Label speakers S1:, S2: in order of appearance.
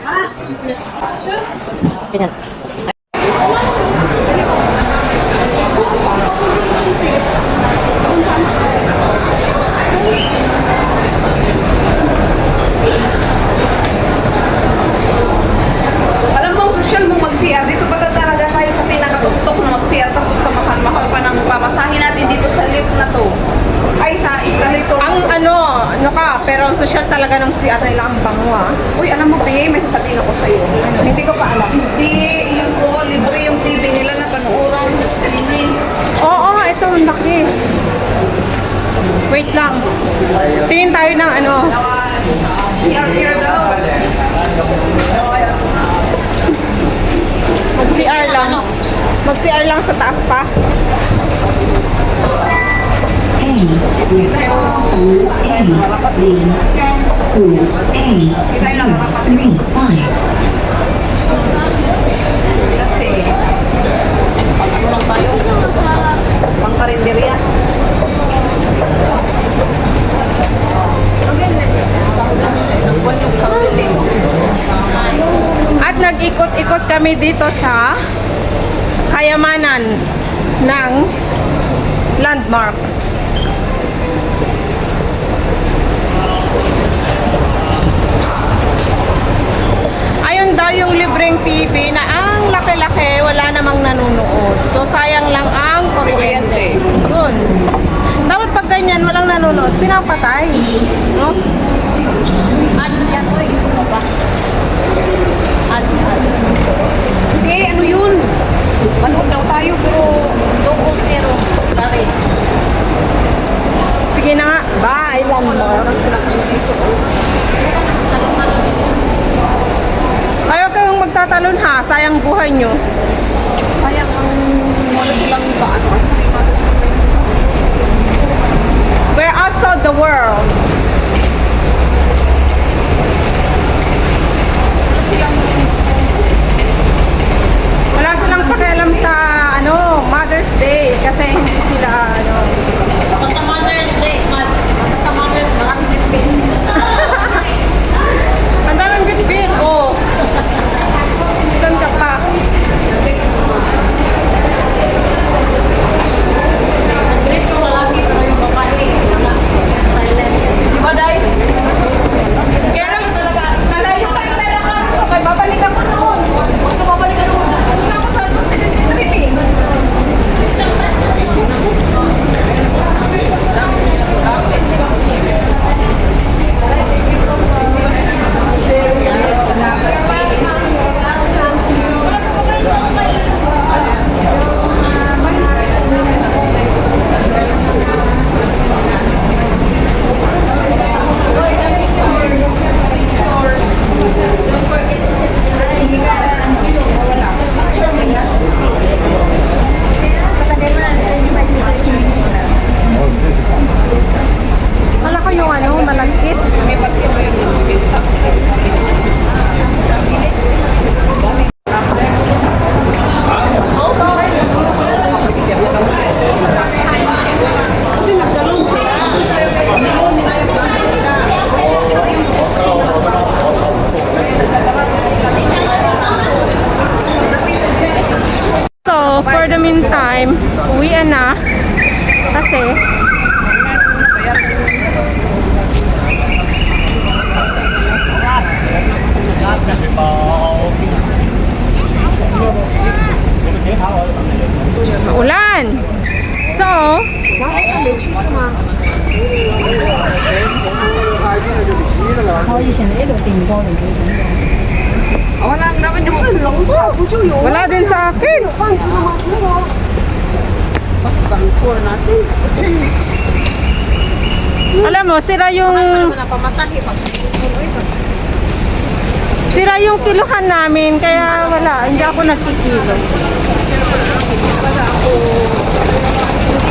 S1: Ganyan.
S2: Alam mo, social mong mag-CR. Dito pala talaga tayo sa pinakatuktok na mag-CR. Tapos kamahal-mahal pa ng pamasahin natin dito sa lift na to. Ay, sa escalator.
S3: Ang ano ka, pero ang social talaga ng CR nila ang bango ah.
S2: Uy, alam mo, Bea, may sasabihin ako sa'yo.
S3: Hindi ko pa alam.
S2: Hindi, yung ko, libre yung TV nila na panuoran. Sini.
S3: Oo, ito ang laki. Wait lang. Tingin tayo ng ano.
S2: CR daw.
S3: Mag-CR lang. Mag-CR lang sa taas pa.
S2: Kasi, ano lang tayo? Pang karinderya.
S3: At nag-ikot-ikot kami dito sa kayamanan ng landmark. Ayun daw yung libreng TV na ang laki-laki, wala namang nanonood. So sayang lang ang kuryente. Yun. Dapat pag ganyan, walang nanonood, pinapatay. No?
S1: Ads yan, oy. Ano ba? Ads.
S2: Hindi, ano yun? Manood daw tayo, pero
S1: 2.0. Bakit?
S3: Sige na nga. Bye, landmark. Ayaw kayong magtatalon ha. Sayang buhay nyo.
S2: sayang ang wala silang paano.
S3: We're outside the world. Wala silang pakialam sa ano, Mother's Day kasi hindi sila ano.
S1: Basta Mother's Day. Basta Mother's Day. Maraming bitbit.
S3: Ang daming bitbit. Oh. Saan ka pa?
S1: Ang great ko malaki pero yung babae. Wala. Silent.
S2: Di ba, Day?
S3: Kaya lang
S2: Talaga, nalayo kayo lalakad ko. Kaya babalik ako noon. Huwag ka babalik ako noon. Doon ako sa 73 eh.
S3: wala ko yung ano, malagkit.
S2: May pagkita mo yung pinta. Kasi nagdalong sila.
S3: So, for the meantime, uwian na. Kasi, ulan. So,
S2: Wala naman yung
S3: wala din sa akin. Alam mo, sira yung kiluhan namin, kaya wala, hindi ako nagkikilo.